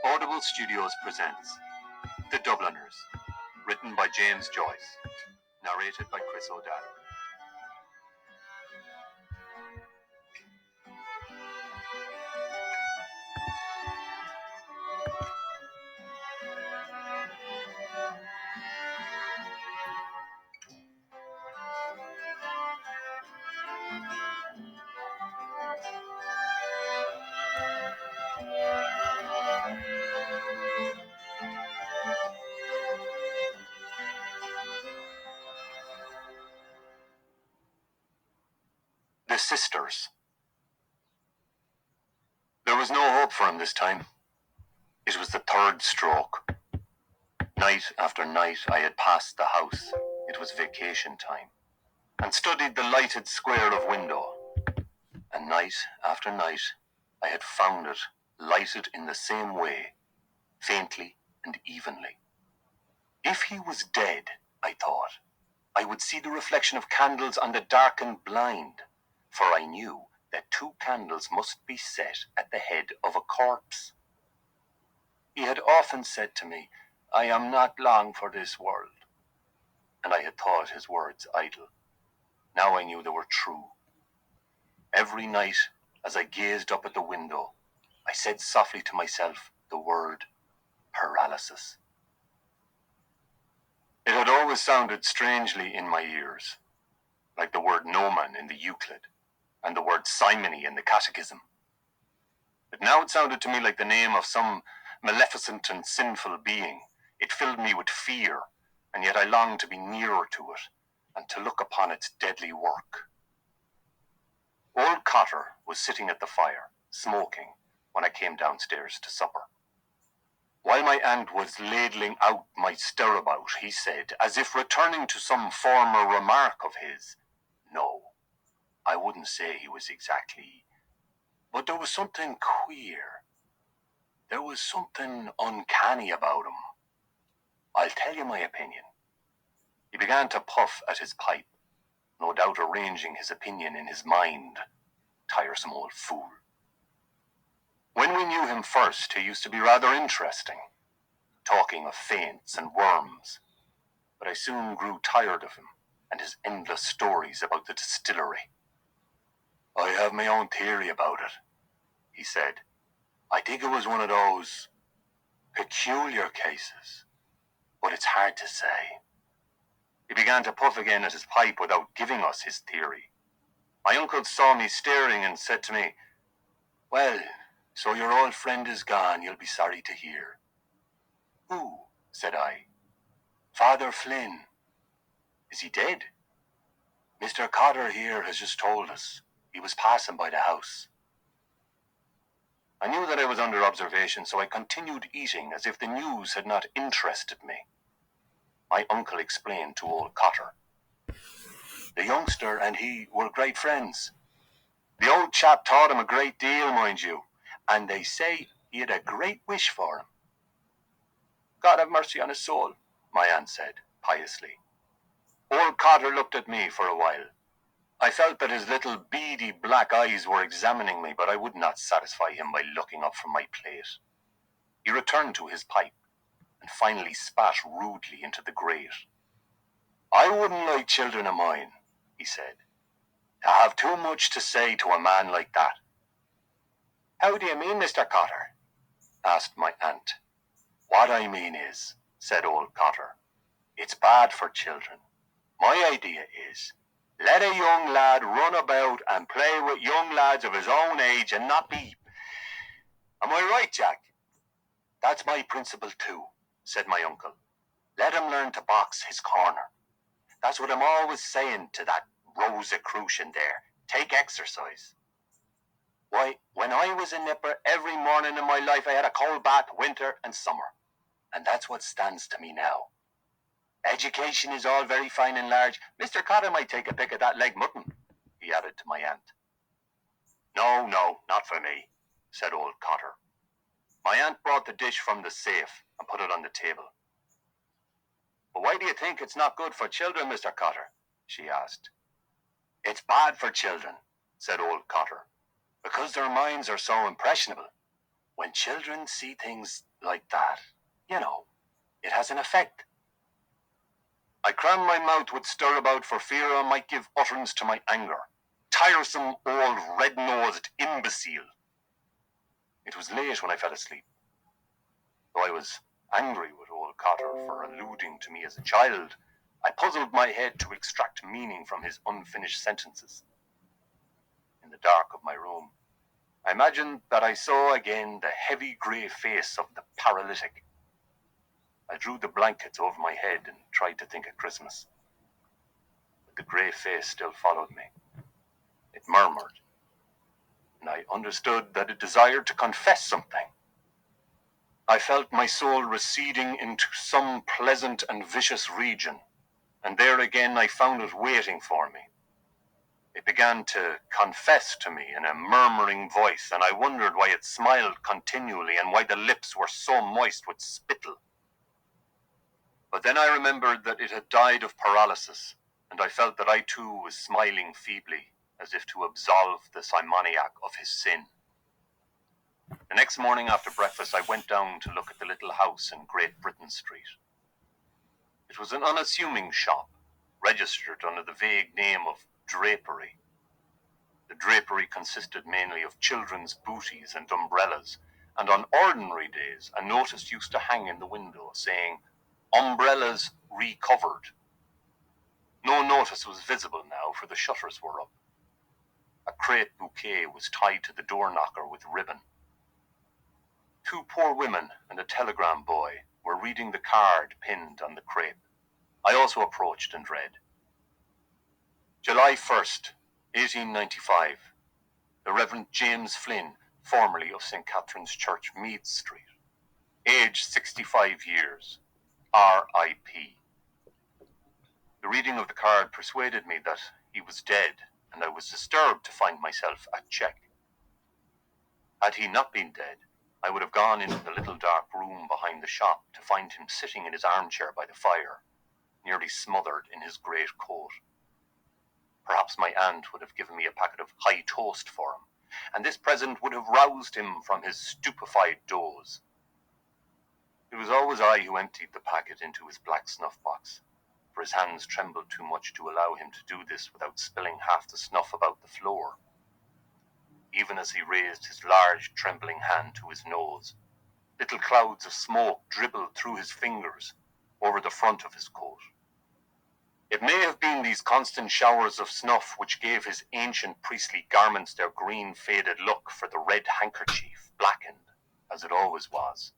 Audible Studios presents The Dubliners, written by James Joyce, narrated by Chris O'Donnell. The Sisters. There was no hope for him this time. It was the third stroke. Night after night I had passed the house, it was vacation time, and studied the lighted square of window. And night after night I had found it lighted in the same way, faintly and evenly. If he was dead, I thought, I would see the reflection of candles on the darkened blind, for I knew that 2 candles must be set at the head of a corpse. He had often said to me, "I am not long for this world," and I had thought his words idle. Now I knew they were true. Every night, as I gazed up at the window, I said softly to myself the word paralysis. It had always sounded strangely in my ears, like the word gnomon in the Euclid, and the word simony in the Catechism. But now it sounded to me like the name of some maleficent and sinful being. It filled me with fear, and yet I longed to be nearer to it, and to look upon its deadly work. Old Cotter was sitting at the fire, smoking, when I came downstairs to supper. While my aunt was ladling out my stirabout, he said, as if returning to some former remark of his, "No, I wouldn't say he was exactly, but there was something queer. There was something uncanny about him. I'll tell you my opinion." He began to puff at his pipe, no doubt arranging his opinion in his mind. Tiresome old fool. When we knew him first, he used to be rather interesting, talking of faints and worms, but I soon grew tired of him and his endless stories about the distillery. "I have my own theory about it," he said. "I think it was one of those peculiar cases, but it's hard to say." He began to puff again at his pipe without giving us his theory. My uncle saw me staring and said to me, "Well, so your old friend is gone, you'll be sorry to hear." "Who?" said I. "Father Flynn." "Is he dead?" "Mr. Cotter here has just told us. He was passing by the house." I knew that I was under observation, so I continued eating as if the news had not interested me. My uncle explained to old Cotter. "The youngster and he were great friends. The old chap taught him a great deal, mind you, and they say he had a great wish for him." "God have mercy on his soul," my aunt said, piously. Old Cotter looked at me for a while. I felt that his little beady black eyes were examining me, but I would not satisfy him by looking up from my plate. He returned to his pipe, and finally spat rudely into the grate. "I wouldn't like children of mine," he said, "to have too much to say to a man like that." "How do you mean, Mr. Cotter?" asked my aunt. "What I mean is," said old Cotter, "it's bad for children. My idea is, let a young lad run about and play with young lads of his own age and not be... Am I right, Jack?" "That's my principle too," said my uncle. "Let him learn to box his corner. That's what I'm always saying to that Rosicrucian there. Take exercise. Why, when I was a nipper, every morning in my life I had a cold bath, winter and summer. And that's what stands to me now. Education is all very fine and large. Mr. Cotter might take a pick at that leg mutton," he added to my aunt. No, not for me," said old Cotter. My aunt brought the dish from the safe and put it on the table. "But why do you think it's not good for children, Mr. Cotter?" she asked. "It's bad for children," said old Cotter. Because their minds are so impressionable. When children see things like that, it has an effect. I crammed my mouth with stirabout for fear I might give utterance to my anger. Tiresome old red-nosed imbecile. It was late when I fell asleep. Though I was angry with old Cotter for alluding to me as a child, I puzzled my head to extract meaning from his unfinished sentences. In the dark of my room, I imagined that I saw again the heavy grey face of the paralytic. I drew the blankets over my head and tried to think of Christmas. But the grey face still followed me. It murmured, and I understood that it desired to confess something. I felt my soul receding into some pleasant and vicious region, and there again I found it waiting for me. It began to confess to me in a murmuring voice, and I wondered why it smiled continually and why the lips were so moist with spittle. But then I remembered that it had died of paralysis, and I felt that I too was smiling feebly, as if to absolve the simoniac of his sin. The next morning after breakfast I went down to look at the little house in Great Britain Street. It was an unassuming shop, registered under the vague name of drapery. The drapery consisted mainly of children's booties and umbrellas, and on ordinary days a notice used to hang in the window saying, "Umbrellas recovered." No notice was visible now, for the shutters were up. A crape bouquet was tied to the door knocker with ribbon. Two poor women and a telegram boy were reading the card pinned on the crape. I also approached and read, "July 1st, 1895. The Reverend James Flynn, formerly of St. Catherine's Church, Meath Street. Age 65 years. R.I.P." The reading of the card persuaded me that he was dead, and I was disturbed to find myself at check. Had he not been dead, I would have gone into the little dark room behind the shop to find him sitting in his armchair by the fire, nearly smothered in his great coat. Perhaps my aunt would have given me a packet of high toast for him, and this present would have roused him from his stupefied doze. It was always I who emptied the packet into his black snuff-box, for his hands trembled too much to allow him to do this without spilling half the snuff about the floor. Even as he raised his large trembling hand to his nose, little clouds of smoke dribbled through his fingers over the front of his coat. It may have been these constant showers of snuff which gave his ancient priestly garments their green faded look, for the red handkerchief, blackened, as it always was,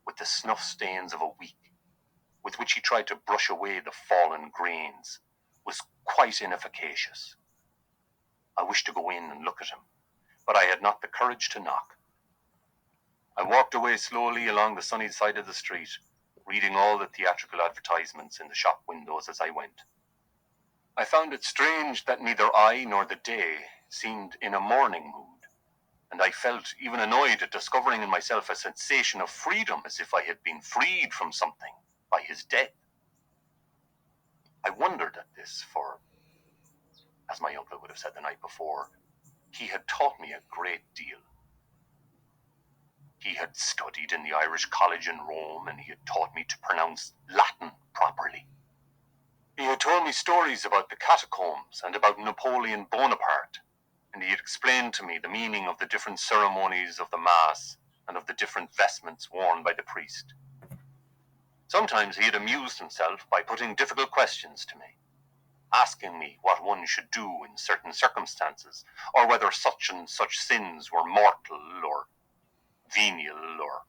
with the snuff stains of a week, with which he tried to brush away the fallen grains, was quite inefficacious. I wished to go in and look at him, but I had not the courage to knock. I walked away slowly along the sunny side of the street, reading all the theatrical advertisements in the shop windows as I went. I found it strange that neither I nor the day seemed in a mourning mood, and I felt even annoyed at discovering in myself a sensation of freedom, as if I had been freed from something by his death. I wondered at this, for, as my uncle would have said the night before, he had taught me a great deal. He had studied in the Irish College in Rome, and he had taught me to pronounce Latin properly. He had told me stories about the catacombs and about Napoleon Bonaparte, and he had explained to me the meaning of the different ceremonies of the Mass and of the different vestments worn by the priest. Sometimes he had amused himself by putting difficult questions to me, asking me what one should do in certain circumstances, or whether such and such sins were mortal or venial or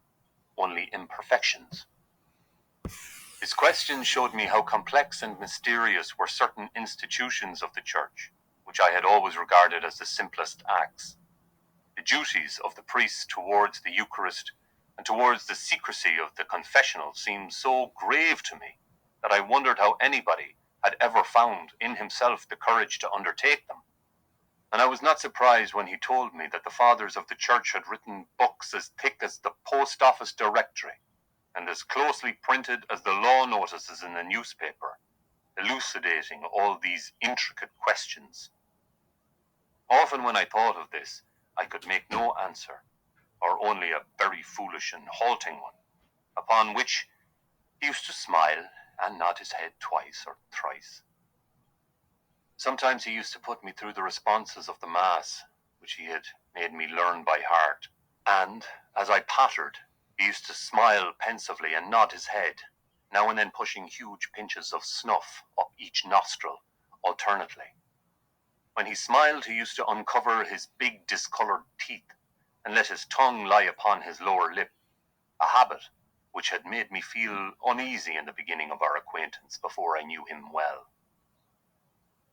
only imperfections. His questions showed me how complex and mysterious were certain institutions of the Church, which I had always regarded as the simplest acts. The duties of the priests towards the Eucharist and towards the secrecy of the confessional seemed so grave to me that I wondered how anybody had ever found in himself the courage to undertake them. And I was not surprised when he told me that the fathers of the Church had written books as thick as the post office directory and as closely printed as the law notices in the newspaper, elucidating all these intricate questions. Often when I thought of this, I could make no answer, or only a very foolish and halting one, upon which he used to smile and nod his head twice or thrice. Sometimes he used to put me through the responses of the Mass, which he had made me learn by heart, and, as I pattered, he used to smile pensively and nod his head, now and then pushing huge pinches of snuff up each nostril, alternately. When he smiled, he used to uncover his big discoloured teeth and let his tongue lie upon his lower lip, a habit which had made me feel uneasy in the beginning of our acquaintance before I knew him well.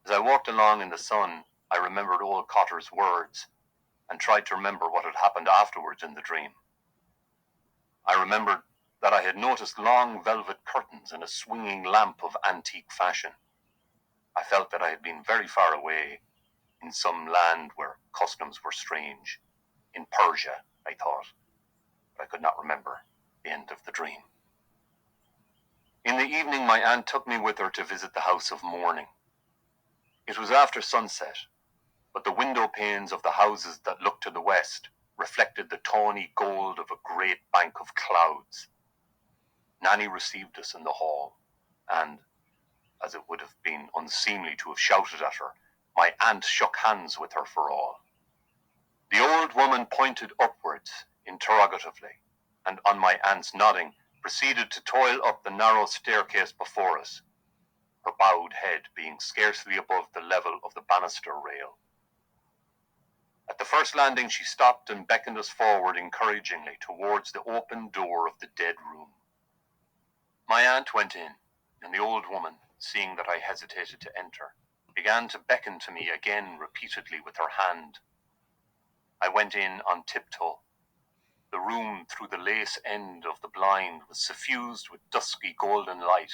As I walked along in the sun, I remembered old Cotter's words and tried to remember what had happened afterwards in the dream. I remembered that I had noticed long velvet curtains and a swinging lamp of antique fashion. I felt that I had been very far away, in some land where customs were strange. In Persia, I thought, but I could not remember the end of the dream. In the evening, my aunt took me with her to visit the house of mourning. It was after sunset, but the window panes of the houses that looked to the west reflected the tawny gold of a great bank of clouds. Nanny received us in the hall, and, as it would have been unseemly to have shouted at her, my aunt shook hands with her for all. The old woman pointed upwards interrogatively, and on my aunt's nodding, proceeded to toil up the narrow staircase before us, her bowed head being scarcely above the level of the banister rail. At the first landing she stopped and beckoned us forward encouragingly towards the open door of the dead room. My aunt went in, and the old woman, seeing that I hesitated to enter, began to beckon to me again repeatedly with her hand. I went in on tiptoe. The room through the lace end of the blind was suffused with dusky golden light,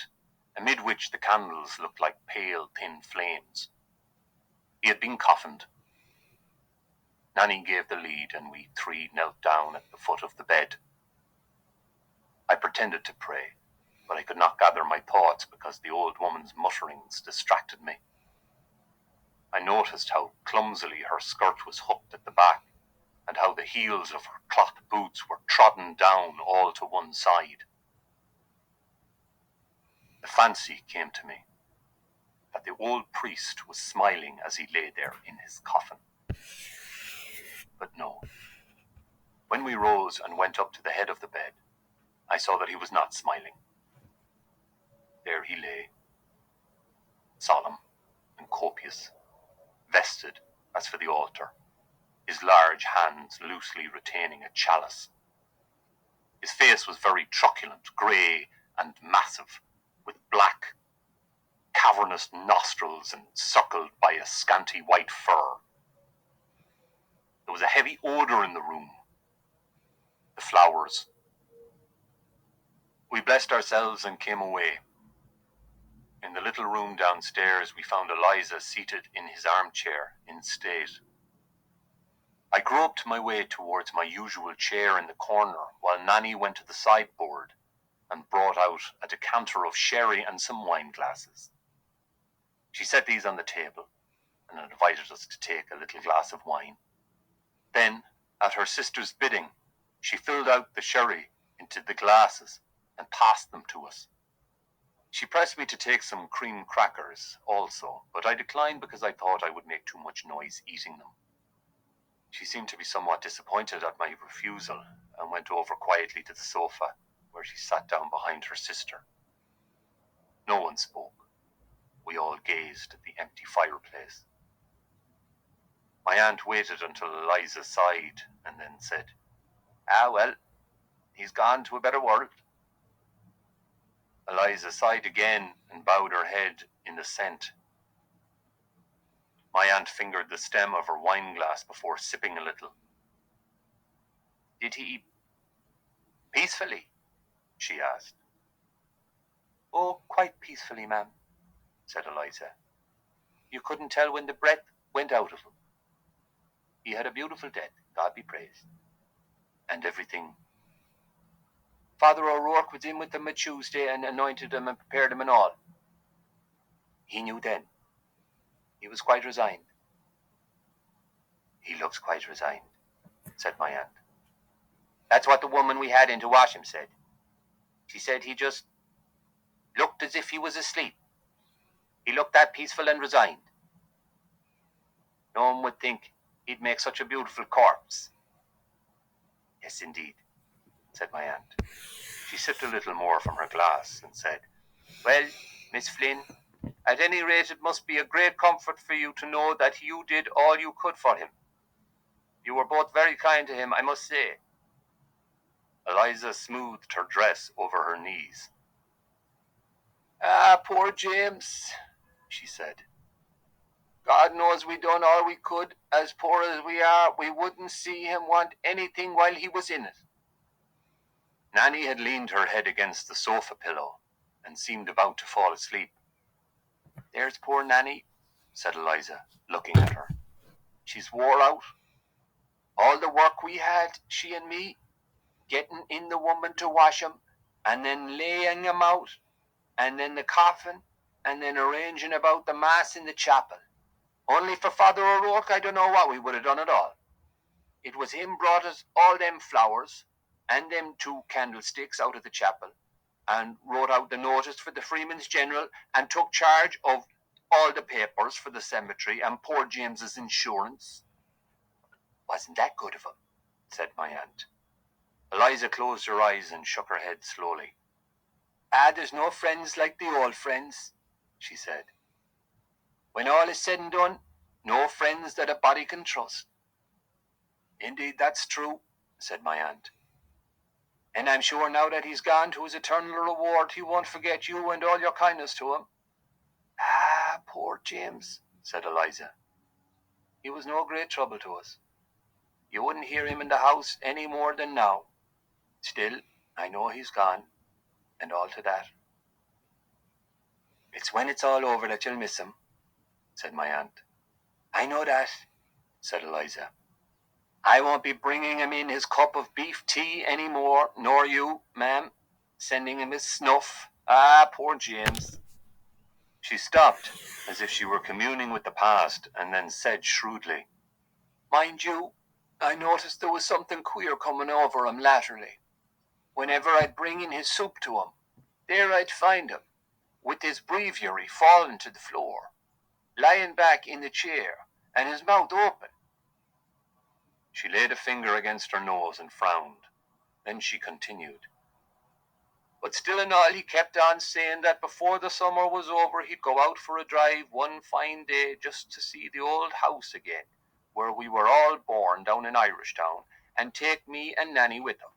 amid which the candles looked like pale, thin flames. He had been coffined. Nanny gave the lead, and we three knelt down at the foot of the bed. I pretended to pray, but I could not gather my thoughts because the old woman's mutterings distracted me. I noticed how clumsily her skirt was hooked at the back, and how the heels of her cloth boots were trodden down all to one side. The fancy came to me that the old priest was smiling as he lay there in his coffin. But no. When we rose and went up to the head of the bed, I saw that he was not smiling. There he lay, solemn and copious, vested as for the altar, his large hands loosely retaining a chalice. His face was very truculent, grey and massive, with black, cavernous nostrils encircled by a scanty white fur. There was a heavy odour in the room. The flowers. We blessed ourselves and came away. In the little room downstairs, we found Eliza seated in his armchair in state. I groped my way towards my usual chair in the corner, while Nanny went to the sideboard and brought out a decanter of sherry and some wine glasses. She set these on the table and invited us to take a little glass of wine. Then, at her sister's bidding, she filled out the sherry into the glasses and passed them to us. She pressed me to take some cream crackers also, but I declined because I thought I would make too much noise eating them. She seemed to be somewhat disappointed at my refusal and went over quietly to the sofa, where she sat down behind her sister. No one spoke. We all gazed at the empty fireplace. My aunt waited until Eliza sighed and then said, "Ah, well, he's gone to a better world." Eliza sighed again and bowed her head in assent. My aunt fingered the stem of her wine-glass before sipping a little. "Did he peacefully?" she asked. "Oh, quite peacefully, ma'am," said Eliza. "You couldn't tell when the breath went out of him. He had a beautiful death, God be praised. And everything. Father O'Rourke was in with them at Tuesday and anointed them and prepared them and all. He knew then. He was quite resigned." "He looks quite resigned," said my aunt. That's what the woman we had in to wash him said. She said he just looked as if he was asleep. He looked that peaceful and resigned. No one would think he'd make such a beautiful corpse. Yes, indeed, said my aunt. She sipped a little more from her glass and said, Well, Miss Flynn, at any rate it must be a great comfort for you to know that you did all you could for him. You were both very kind to him, I must say. Eliza smoothed her dress over her knees. Ah, poor James, she said. God knows we done all we could. As poor as we are, we wouldn't see him want anything while he was in it. Nanny had leaned her head against the sofa pillow and seemed about to fall asleep. There's poor Nanny, said Eliza, looking at her. She's wore out. All the work we had, she and me, getting in the woman to wash him, and then laying him out, and then the coffin, and then arranging about the mass in the chapel. Only for Father O'Rourke, I don't know what we would have done at all. It was him brought us all them flowers and them 2 candlesticks out of the chapel, and wrote out the notice for the Freeman's General, and took charge of all the papers for the cemetery and poor James's insurance. Wasn't that good of him? Said my aunt. Eliza closed her eyes and shook her head slowly. Ah, there's no friends like the old friends, she said. When all is said and done, no friends that a body can trust. Indeed, that's true, said my aunt. And I'm sure now that he's gone to his eternal reward, he won't forget you and all your kindness to him. Ah, poor James, said Eliza. He was no great trouble to us. You wouldn't hear him in the house any more than now. Still, I know he's gone, and all to that. It's when it's all over that you'll miss him, said my aunt. I know that, said Eliza. I won't be bringing him in his cup of beef tea any more, nor you, ma'am, sending him his snuff. Ah, poor James. She stopped, as if she were communing with the past, and then said shrewdly, Mind you, I noticed there was something queer coming over him latterly. Whenever I'd bring in his soup to him, there I'd find him, with his breviary fallen to the floor, lying back in the chair, and his mouth open. She laid a finger against her nose and frowned. Then she continued. But still and all, he kept on saying that before the summer was over, he'd go out for a drive one fine day just to see the old house again, where we were all born down in Irishtown, and take me and Nanny with him.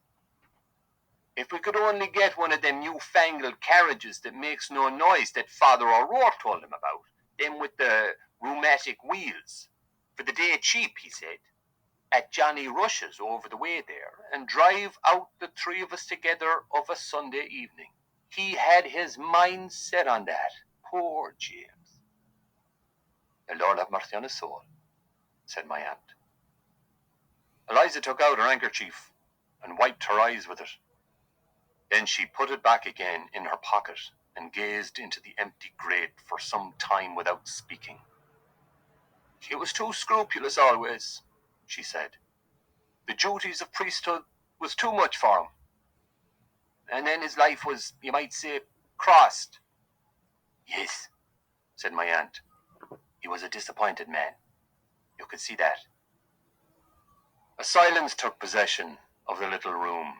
If we could only get one of them newfangled carriages that makes no noise that Father O'Rourke told him about, them with the rheumatic wheels, for the day cheap, he said, at Johnny Rush's over the way there, and drive out the 3 of us together of a Sunday evening. He had his mind set on that. Poor James. The Lord have mercy on his soul, said my aunt. Eliza took out her handkerchief and wiped her eyes with it. Then she put it back again in her pocket and gazed into the empty grate for some time without speaking. He was too scrupulous always, she said. The duties of priesthood was too much for him. And then his life was, you might say, crossed. Yes, said my aunt. He was a disappointed man. You could see that. A silence took possession of the little room,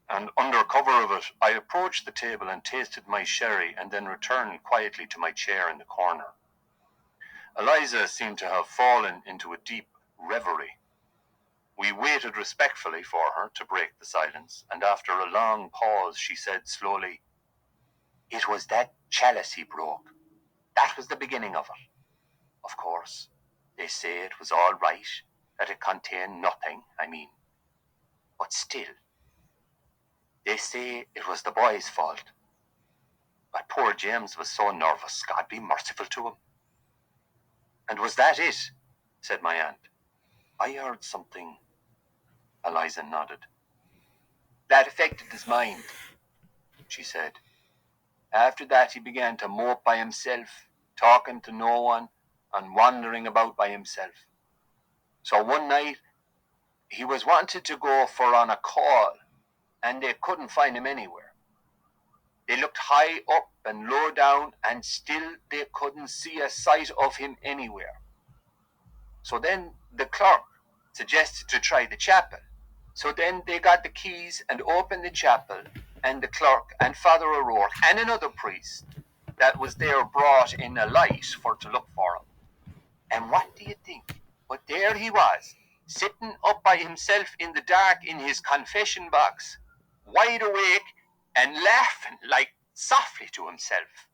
and under cover of it, I approached the table and tasted my sherry, and then returned quietly to my chair in the corner. Eliza seemed to have fallen into a deep reverie. We waited respectfully for her to break the silence, and after a long pause she said slowly, It was that chalice he broke. That was the beginning of it. Of course, they say it was all right, that it contained nothing, I mean. But still, they say it was the boy's fault. But poor James was so nervous, God be merciful to him. And was that it? Said my aunt. I heard something. Eliza nodded. That affected his mind, she said. After that he began to mope by himself, talking to no one, and wandering about by himself. So one night he was wanted to go for on a call, and they couldn't find him anywhere. They looked high up and low down, and still they couldn't see a sight of him anywhere. So then the clerk suggested to try the chapel. So then they got the keys and opened the chapel, and the clerk and Father O'Rourke and another priest that was there brought in a light for to look for him. And what do you think? But there he was, sitting up by himself in the dark in his confession box, wide awake and laughing like softly to himself.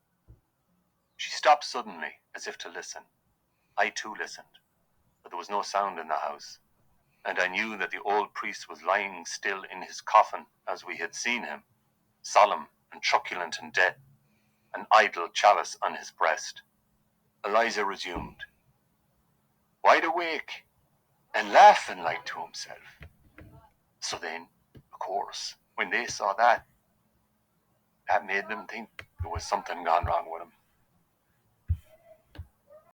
She stopped suddenly, as if to listen. I too listened, but there was no sound in the house, and I knew that the old priest was lying still in his coffin as we had seen him, solemn and truculent in death, an idle chalice on his breast. Eliza resumed, wide awake and laughing like to himself. So then, of course, when they saw that, that made them think there was something gone wrong with him.